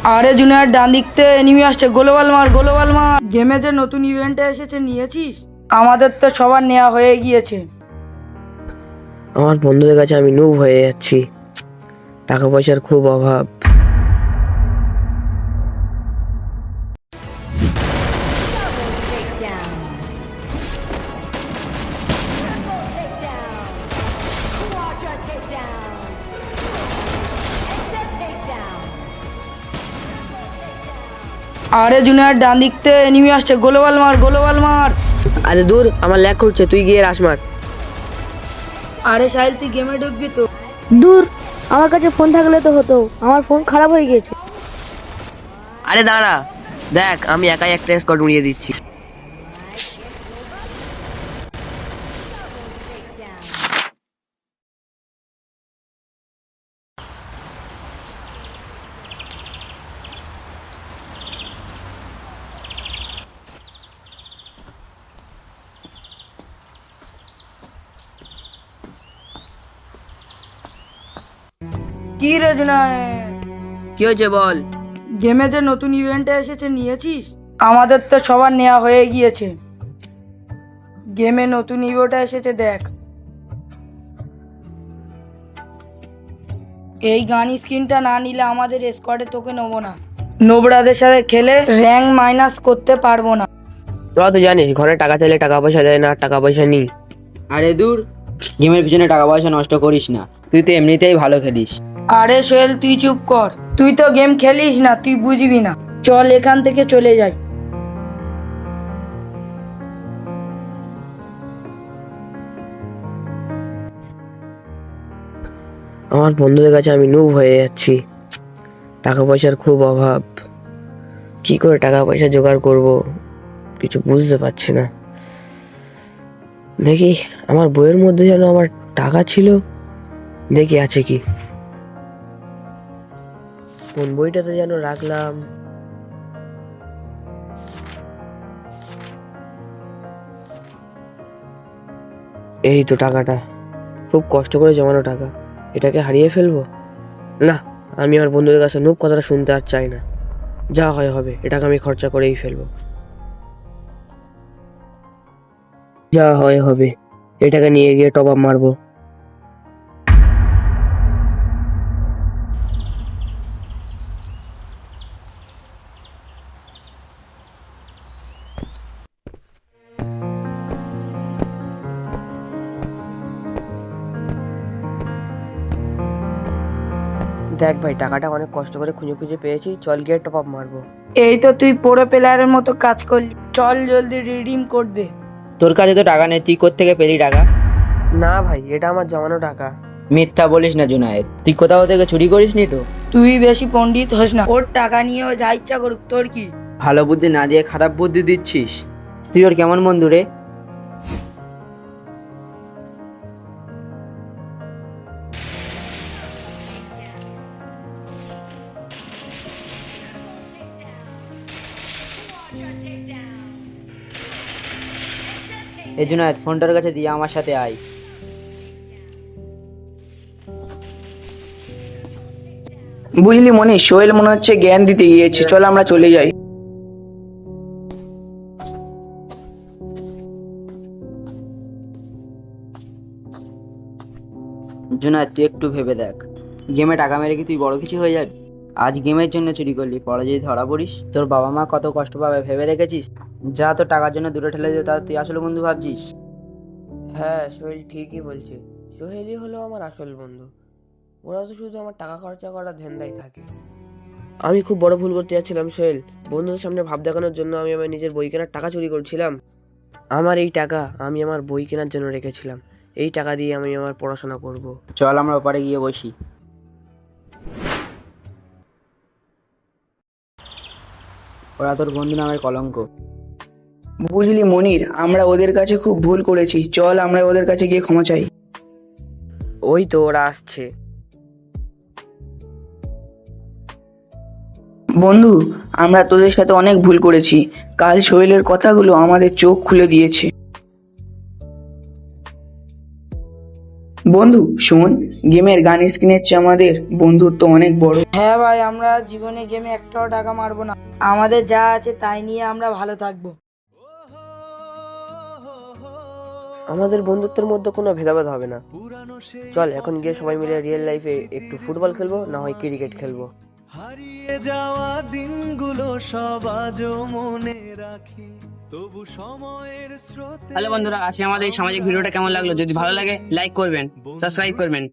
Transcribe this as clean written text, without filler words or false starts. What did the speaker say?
আরে জুনিয়র, ডান দিকতে এনিমি আসছে, গ্লোবাল মার গ্লোবাল মার। গেমে যে নতুন ইভেন্টে এসেছে, নিয়েছিস? আমাদের তো সবার নেওয়া হয়ে গিয়েছে। আমার বন্ধুদের কাছে আমি নুব হয়ে যাচ্ছি, টাকা পয়সার খুব অভাব। Takedown. Triple takedown. Quadra takedown. Extra takedown. আরে জুনিয়র, ডান দিকতে এনিমি আসছে, গ্লোবাল মার গ্লোবাল মার। আরে দূর, আমার ল্যাগ করছে, তুই গিয়ে রাশ মার। আরে সাহিল, তুই গেমে ঢুকবি তো? দূর, আমার কাছে ফোন থাকলে তো হতো, আমার ফোন খারাপ হয়ে গিয়েছে। আরে দাঁড়া, দেখ আমি একাই একটা স্কোয়াড উড়িয়ে দিচ্ছি। কি রে জুনিয়র, কি হয়েছে বল? গেমে যে নতুন ইভেন্টে এসেছে, নিয়েছিস? আমাদের তো সবার নেওয়া হয়ে গিয়েছে। গেমে নতুন ইভেন্টে এসেছে, দেখ। এই গান স্কিনটা না নিলে আমাদের স্কোয়াডে তোকে নেবো না। নোবরাদের সাথে খেলে র্যাঙ্ক মাইনাস করতে পারবো না। তোরা তো জানিস ঘরে টাকা চাইলে টাকা পয়সা দেয় না, আর টাকা পয়সা নেই। আরে দূর, গেমের পিছনে টাকা পয়সা নষ্ট করিস না, তুই তো এমনিতেই ভালো খেলিস। আরে সোহেল, তুই চুপ কর, তুই তো গেম খেলিস না, তুই বুঝবি না। চল এখান থেকে চলে যাই। আমার বন্ধুদের কাছে আমি নুব হয়ে যাচ্ছি, টাকা পয়সার খুব অভাব। কি করে টাকা পয়সা জোগাড় করব কিছু বুঝতে পারছি না। দেখি আমার বইয়ের মধ্যে যেন আমার টাকা ছিল, দেখি আছে কি। কোন বইটাতে যেন রাখলাম। এই তো টাকাটা, খুব কষ্ট করে জমানো টাকা, এটাকে হারিয়ে ফেলবো? না, আমি আমার বন্ধুদের কাছে নুব কথাটা শুনতে আর চাই না। যা হয় হবে, এটাকে আমি খরচা করেই ফেলবো। যা হয় হবে, এটাকে নিয়ে গিয়ে টপ আপ মারবো। দেখ ভাই, টাকাটা অনেক কষ্ট করে খুঁজে খুঁজে পেয়েছি, চল গিয়ে টপ আপ মারবো। এই তো তুই পুরো প্লেয়ারের মতো কাজ করলি, চল জলদি রিডিম কোড দে। তোর কাছে তো টাকা নেই, তুই কোত্থেকে পেলি টাকা? না ভাই, এটা আমার জমানো টাকা। মিথ্যা বলিস না জুনায়েদ, তুই কোথাও থেকে চুরি করিস নি তো? তুই বেশি পণ্ডিত হোস না, ওর টাকা নিয়ে ও যা ইচ্ছা করুক, তোর কি? ভালো বুদ্ধি না দিয়ে খারাপ বুদ্ধি দিচ্ছিস। তুই ওর কেমন বন্ধু রে? এই জুনায়েদ, ফোনটার কাছে দিয়ে আমার সাথে আয়। বুঝলি মনি, সোহেল মনে হচ্ছে জ্ঞান দিতে গিয়েছে, চল আমরা চলে যাই। জুনায়েদ, তুই একটু ভেবে দেখ, গেমে টাকা মেরে কি তুই বড় কিছু হয়ে যাবি? আজ গেমের জন্য চুরি করলি, পরে যদি ধরা পড়িস তোর বাবা মা কত কষ্ট পাবে ভেবে দেখেছিস? যা তোর টাকার জন্য দূরে ঠেলে দিল, তা তুই আসলে বন্ধু ভাবছিস? হ্যাঁ, সোহেল ঠিকই বলছে, সোহেলই হলো আমার আসল বন্ধু। ওরা তো শুধু আমার টাকা খরচা করার ধান্দায় থাকে। আমি খুব বড় ভুল করতে যাচ্ছিলাম সোহেল। বন্ধুদের সামনে ভাব দেখানোর জন্য আমি আমার নিজের বই কেনার টাকা চুরি করছিলাম। আমার এই টাকা আমি আমার বই কেনার জন্য রেখেছিলাম, এই টাকা দিয়ে আমি আমার পড়াশোনা করব। চল আমরা ওপারে গিয়ে বসি। ওরা তোর বন্ধু নামের কলঙ্ক। বুঝলি মনির, আমরা ওদের কাছে খুব ভুল করেছি, চল আমরা ওদের কাছে গিয়ে ক্ষমা চাই। ওই তো ওরা আসছে। বন্ধু, আমরা তোদের সাথে অনেক ভুল করেছি। কাল সোহেলের কথাগুলো আমাদের চোখ খুলে দিয়েছে। বন্ধু শোন, গেমের গান স্ক্রিনের চেয়ে আমাদের বন্ধুত্ব অনেক বড়। হ্যাঁ ভাই, আমরা জীবনে গেমে একটাও টাকা মারবো না। আমাদের যা আছে তাই নিয়ে আমরা ভালো থাকবো। আমাদের বন্ধুত্বের মধ্যে কোনো ভেদাভেদ হবে না। চল এখন গিয়ে সবাই মিলে রিয়েল লাইফে একটু ফুটবল খেলবো, না হয় ক্রিকেট খেলবো। হারিয়ে যাওয়া দিনগুলো সব আজও মনে রাখি, তবু সময়ের স্রোতে। হ্যালো বন্ধুরা, আজকে আমাদের এই সামাজিক ভিডিওটা কেমন লাগলো? যদি ভালো লাগে লাইক করবেন, সাবস্ক্রাইব করবেন।